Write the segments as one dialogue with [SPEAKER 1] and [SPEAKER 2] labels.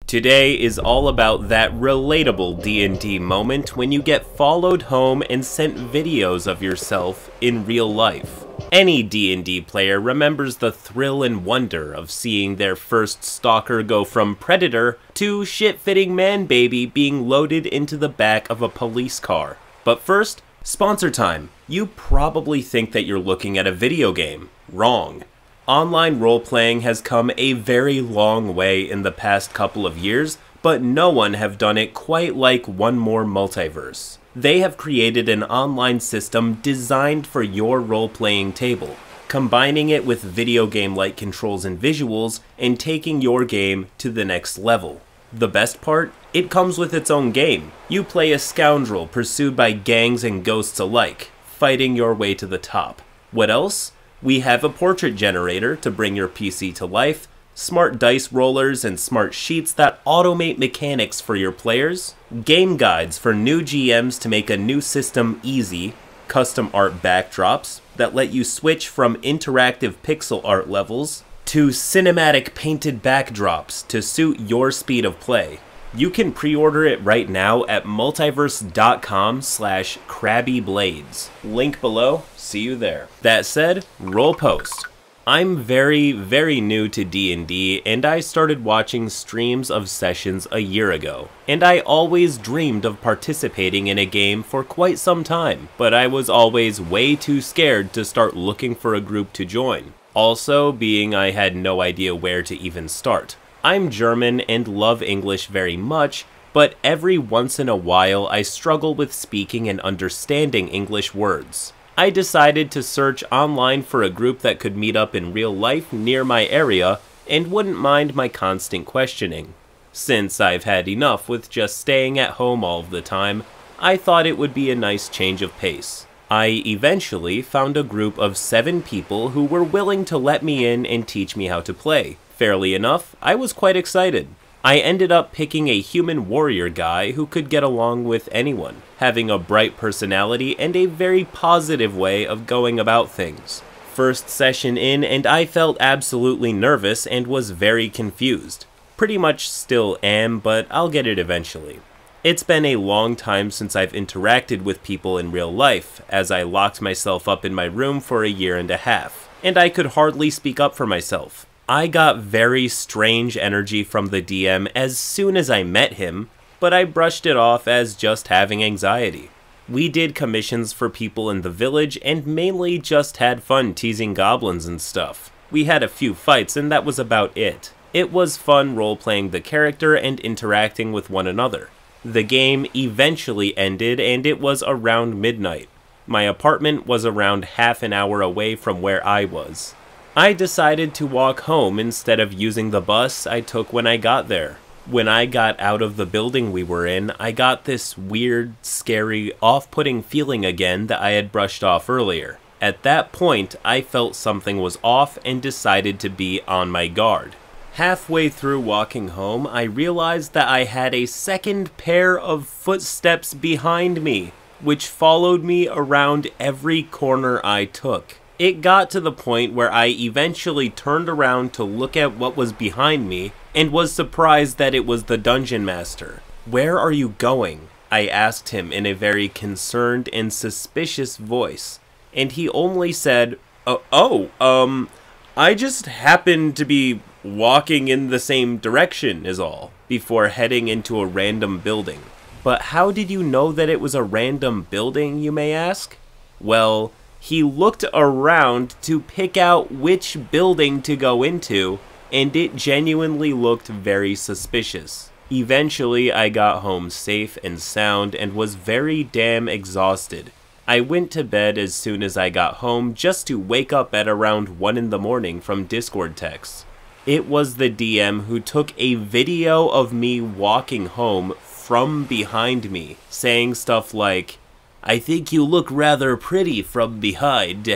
[SPEAKER 1] Today is all about that relatable D&D moment when you get followed home and sent videos of yourself in real life. Any D&D player remembers the thrill and wonder of seeing their first stalker go from predator to shit-fitting man-baby being loaded into the back of a police car. But first, sponsor time. You probably think that you're looking at a video game. Wrong. Online role-playing has come a very long way in the past couple of years, but no one have done it quite like One More Multiverse. They have created an online system designed for your role-playing table, combining it with video game-like controls and visuals, and taking your game to the next level. The best part? It comes with its own game. You play a scoundrel pursued by gangs and ghosts alike, fighting your way to the top. What else? We have a portrait generator to bring your PC to life, smart dice rollers and smart sheets that automate mechanics for your players, game guides for new GMs to make a new system easy, custom art backdrops that let you switch from interactive pixel art levels to cinematic painted backdrops to suit your speed of play. You can pre-order it right now at multiverse.com/crabbyblades. Link below, see you there. That said, roll post. I'm very new to D&D, and I started watching streams of sessions a year ago. And I always dreamed of participating in a game for quite some time, but I was always way too scared to start looking for a group to join. Also, being I had no idea where to even start. I'm German and love English very much, but every once in a while I struggle with speaking and understanding English words. I decided to search online for a group that could meet up in real life near my area and wouldn't mind my constant questioning. Since I've had enough with just staying at home all of the time, I thought it would be a nice change of pace. I eventually found a group of 7 people who were willing to let me in and teach me how to play. Fairly enough, I was quite excited. I ended up picking a human warrior guy who could get along with anyone, having a bright personality and a very positive way of going about things. First session in, and I felt absolutely nervous and was very confused. Pretty much still am, but I'll get it eventually. It's been a long time since I've interacted with people in real life, as I locked myself up in my room for a year and a half, and I could hardly speak up for myself. I got very strange energy from the DM as soon as I met him, but I brushed it off as just having anxiety. We did commissions for people in the village and mainly just had fun teasing goblins and stuff. We had a few fights and that was about it. It was fun role-playing the character and interacting with one another. The game eventually ended and it was around midnight. My apartment was around half an hour away from where I was. I decided to walk home instead of using the bus I took when I got there. When I got out of the building we were in, I got this weird, scary, off-putting feeling again that I had brushed off earlier. At that point, I felt something was off and decided to be on my guard. Halfway through walking home, I realized that I had a second pair of footsteps behind me, which followed me around every corner I took. It got to the point where I eventually turned around to look at what was behind me and was surprised that it was the dungeon master. "Where are you going?" I asked him in a very concerned and suspicious voice, and he only said, I just happened to be walking in the same direction is all," before heading into a random building. But how did you know that it was a random building, you may ask? Well, he looked around to pick out which building to go into, and it genuinely looked very suspicious. Eventually, I got home safe and sound and was very damn exhausted. I went to bed as soon as I got home just to wake up at around 1 in the morning from Discord texts. It was the DM who took a video of me walking home from behind me, saying stuff like, "I think you look rather pretty from behind."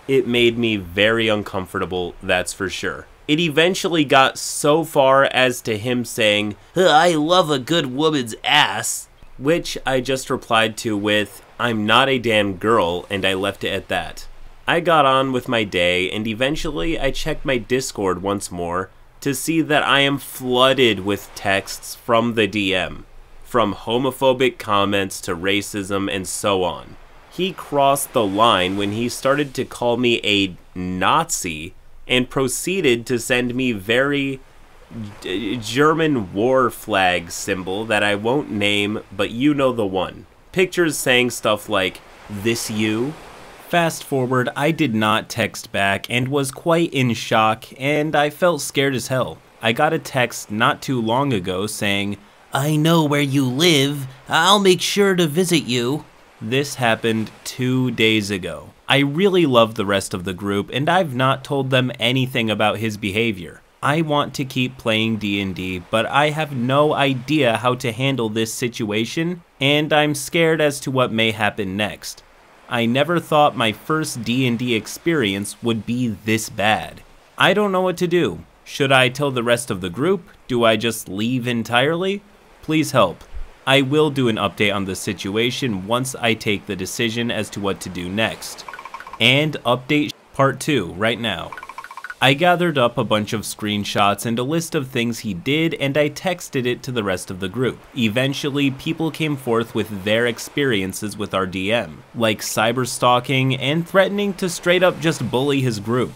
[SPEAKER 1] It made me very uncomfortable, that's for sure. It eventually got so far as to him saying, "I love a good woman's ass," which I just replied to with, "I'm not a damn girl," and I left it at that. I got on with my day, and eventually I checked my Discord once more, to see that I am flooded with texts from the DM, from homophobic comments to racism and so on. He crossed the line when he started to call me a Nazi and proceeded to send me very German war flag symbol that I won't name, but you know the one. Pictures saying stuff like, "This you?" Fast forward, I did not text back and was quite in shock, and I felt scared as hell. I got a text not too long ago saying, "I know where you live. I'll make sure to visit you." This happened 2 days ago. I really love the rest of the group, and I've not told them anything about his behavior. I want to keep playing D&D, but I have no idea how to handle this situation, and I'm scared as to what may happen next. I never thought my first D&D experience would be this bad. I don't know what to do. Should I tell the rest of the group? Do I just leave entirely? Please help. I will do an update on the situation once I take the decision as to what to do next. And update part 2 right now. I gathered up a bunch of screenshots and a list of things he did, and I texted it to the rest of the group. Eventually, people came forth with their experiences with our DM, like cyberstalking and threatening to straight up just bully his group.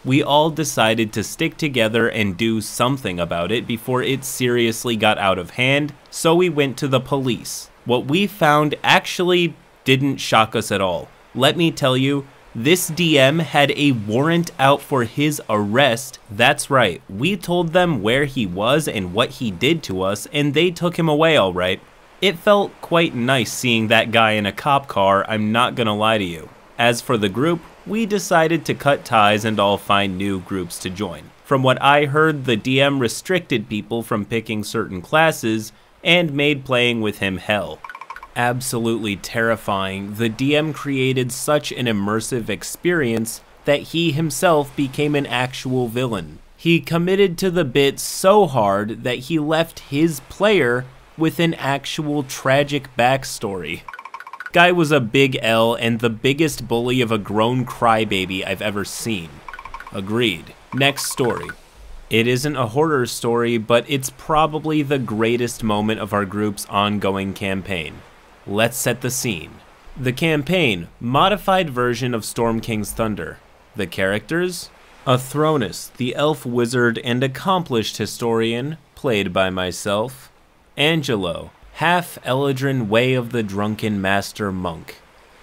[SPEAKER 1] We all decided to stick together and do something about it before it seriously got out of hand, so we went to the police. What we found actually didn't shock us at all. Let me tell you, this DM had a warrant out for his arrest. That's right, we told them where he was and what he did to us, and they took him away all right. It felt quite nice seeing that guy in a cop car, I'm not gonna lie to you. As for the group, we decided to cut ties and all find new groups to join. From what I heard, the DM restricted people from picking certain classes and made playing with him hell. Absolutely terrifying, the DM created such an immersive experience that he himself became an actual villain. He committed to the bit so hard that he left his player with an actual tragic backstory. Guy was a big L and the biggest bully of a grown crybaby I've ever seen. Agreed. Next story. It isn't a horror story, but it's probably the greatest moment of our group's ongoing campaign. Let's set the scene. The campaign, modified version of Storm King's Thunder. The characters? Athronus, the elf wizard and accomplished historian, played by myself. Angelo, half Eladrin Way of the Drunken Master Monk.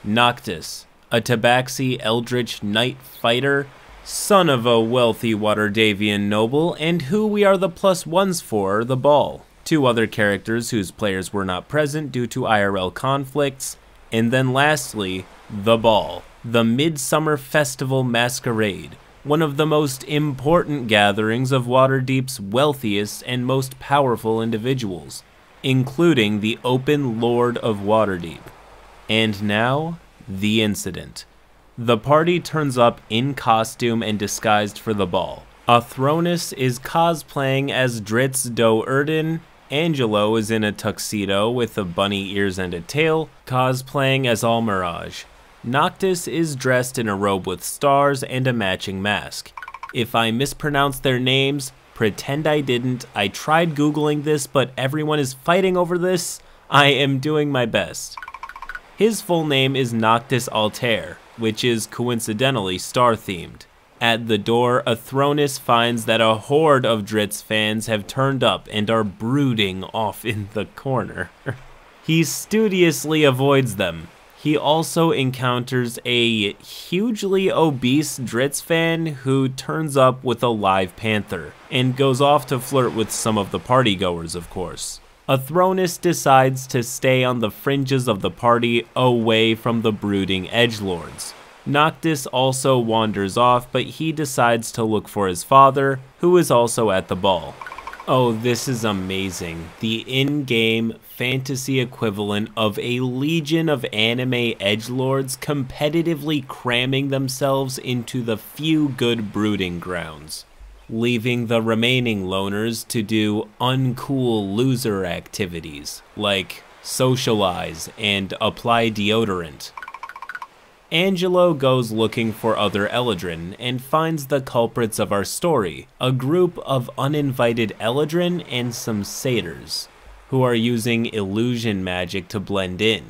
[SPEAKER 1] Noctis, a Tabaxi Eldritch Knight Fighter, son of a wealthy Waterdavian noble, and who we are the +1s for the ball. 2 other characters whose players were not present due to IRL conflicts, and then lastly, the ball, the Midsummer Festival Masquerade, one of the most important gatherings of Waterdeep's wealthiest and most powerful individuals, including the Open Lord of Waterdeep. And now, the incident. The party turns up in costume and disguised for the ball. Athronus is cosplaying as Dritz Do Erden. Angelo is in a tuxedo with the bunny ears and a tail, cosplaying as Almirage. Noctis is dressed in a robe with stars and a matching mask. If I mispronounce their names, pretend I didn't. I tried Googling this, but everyone is fighting over this. I am doing my best. His full name is Noctis Altair, which is coincidentally star-themed. At the door, Athronus finds that a horde of Dritz fans have turned up and are brooding off in the corner. He studiously avoids them. He also encounters a hugely obese Dritz fan who turns up with a live panther, and goes off to flirt with some of the partygoers, of course. Athronus decides to stay on the fringes of the party, away from the brooding edgelords. Noctis also wanders off, but he decides to look for his father, who is also at the ball. Oh, this is amazing. The in-game fantasy equivalent of a legion of anime edgelords competitively cramming themselves into the few good brooding grounds, leaving the remaining loners to do uncool loser activities, like socialize and apply deodorant. Angelo goes looking for other Eladrin and finds the culprits of our story, a group of uninvited Eladrin and some satyrs, who are using illusion magic to blend in.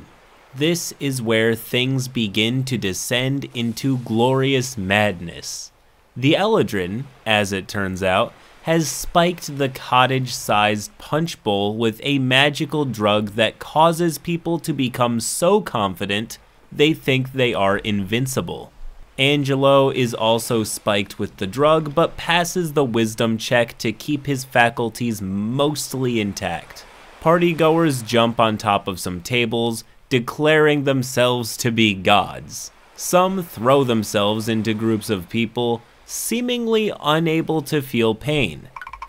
[SPEAKER 1] This is where things begin to descend into glorious madness. The Eladrin, as it turns out, has spiked the cottage-sized punch bowl with a magical drug that causes people to become so confident they think they are invincible. Angelo is also spiked with the drug, but passes the wisdom check to keep his faculties mostly intact. Partygoers jump on top of some tables, declaring themselves to be gods. Some throw themselves into groups of people, seemingly unable to feel pain.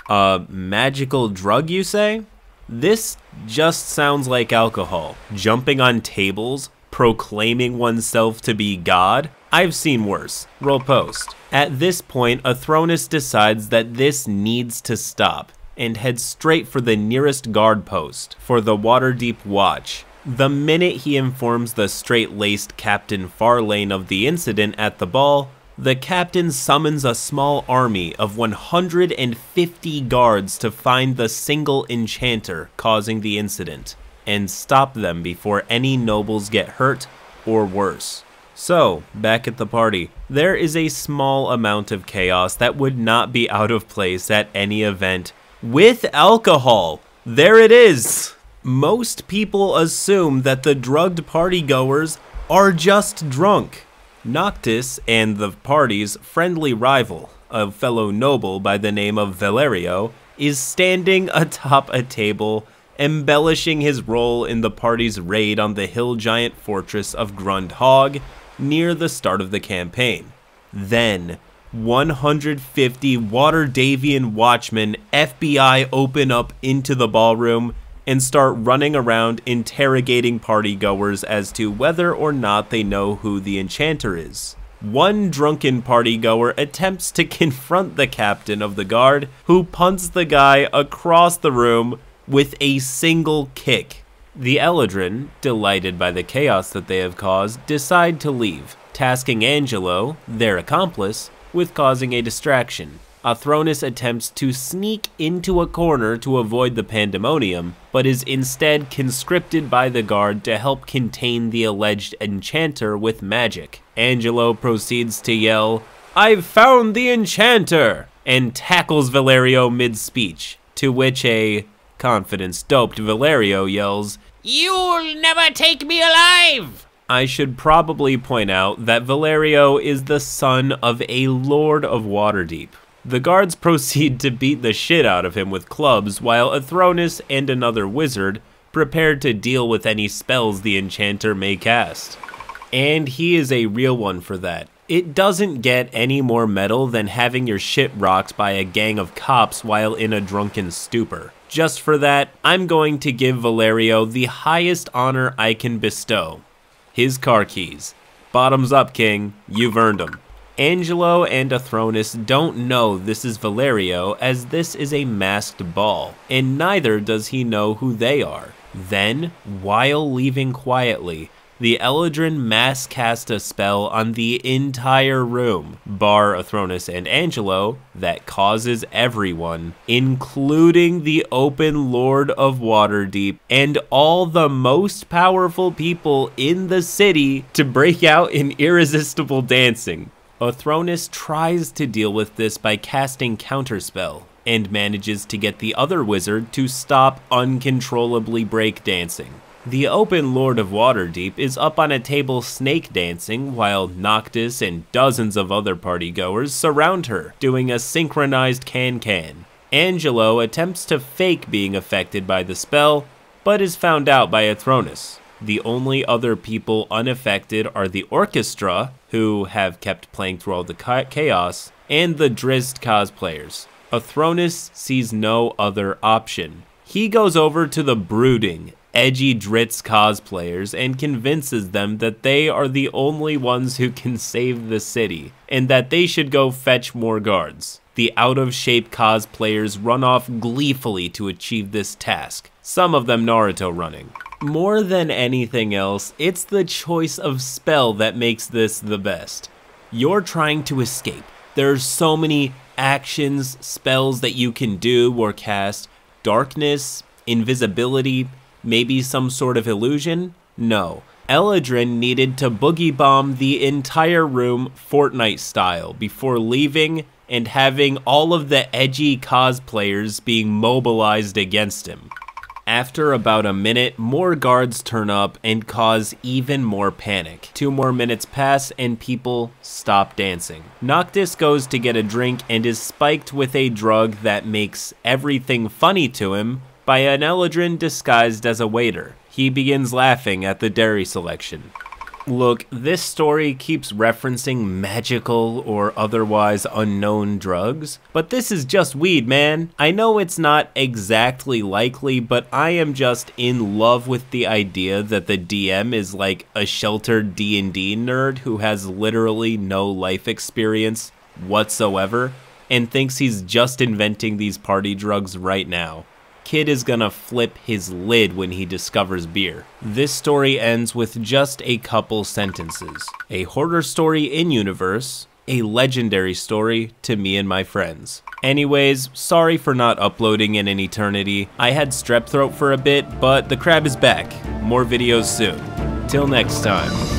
[SPEAKER 1] A magical drug, you say? This just sounds like alcohol. Jumping on tables, proclaiming oneself to be God? I've seen worse. Roll post. At this point, Athronus decides that this needs to stop, and heads straight for the nearest guard post for the Waterdeep Watch. The minute he informs the straight-laced Captain Farlane of the incident at the ball, the captain summons a small army of 150 guards to find the single enchanter causing the incident, and stop them before any nobles get hurt or worse. So, back at the party, there is a small amount of chaos that would not be out of place at any event with alcohol. There it is! Most people assume that the drugged partygoers are just drunk. Noctis and the party's friendly rival, a fellow noble by the name of Valerio, is standing atop a table, embellishing his role in the party's raid on the hill giant fortress of Grundhog near the start of the campaign. Then, 150 Waterdavian watchmen FBI open up into the ballroom and start running around interrogating partygoers as to whether or not they know who the enchanter is. One drunken partygoer attempts to confront the captain of the guard, who punts the guy across the room with a single kick. The Eladrin, delighted by the chaos that they have caused, decide to leave, tasking Angelo, their accomplice, with causing a distraction. Athronus attempts to sneak into a corner to avoid the pandemonium, but is instead conscripted by the guard to help contain the alleged enchanter with magic. Angelo proceeds to yell, "I've found the enchanter!" and tackles Valerio mid-speech, to which a confidence-doped Valerio yells, "You'll never take me alive!" I should probably point out that Valerio is the son of a Lord of Waterdeep. The guards proceed to beat the shit out of him with clubs, while Athronus and another wizard prepare to deal with any spells the enchanter may cast. And he is a real one for that. It doesn't get any more metal than having your shit rocked by a gang of cops while in a drunken stupor. Just for that, I'm going to give Valerio the highest honor I can bestow. His car keys. Bottoms up, King. You've earned them. Angelo and Athronus don't know this is Valerio, as this is a masked ball, and neither does he know who they are. Then, while leaving quietly, the Eladrin mass cast a spell on the entire room, bar Athronus and Angelo, that causes everyone, including the open Lord of Waterdeep and all the most powerful people in the city, to break out in irresistible dancing. Athronus tries to deal with this by casting Counterspell, and manages to get the other wizard to stop uncontrollably breakdancing. The open Lord of Waterdeep is up on a table snake dancing, while Noctis and dozens of other partygoers surround her, doing a synchronized can-can. Angelo attempts to fake being affected by the spell, but is found out by Athronus. The only other people unaffected are the orchestra, who have kept playing through all the chaos, and the Drizzt cosplayers. Athronus sees no other option. He goes over to the brooding, edgy Drizzt cosplayers and convinces them that they are the only ones who can save the city, and that they should go fetch more guards. The out-of-shape cosplayers run off gleefully to achieve this task, some of them Naruto running. More than anything else, it's the choice of spell that makes this the best. You're trying to escape. There's so many actions, spells that you can do or cast. Darkness, invisibility, maybe some sort of illusion? No. Eladrin needed to boogie bomb the entire room Fortnite style before leaving and having all of the edgy cosplayers being mobilized against him. After about a minute, more guards turn up and cause even more panic. 2 more minutes pass and people stop dancing. Noctis goes to get a drink and is spiked with a drug that makes everything funny to him by an Eladrin disguised as a waiter. He begins laughing at the dairy selection. Look, this story keeps referencing magical or otherwise unknown drugs, but this is just weed, man. I know it's not exactly likely, but I am just in love with the idea that the DM is like a sheltered D&D nerd who has literally no life experience whatsoever and thinks he's just inventing these party drugs right now. Kid is gonna flip his lid when he discovers beer. This story ends with just a couple sentences. A hoarder story in universe, a legendary story to me and my friends. Anyways, sorry for not uploading in an eternity. I had strep throat for a bit, but the crab is back. More videos soon. Till next time.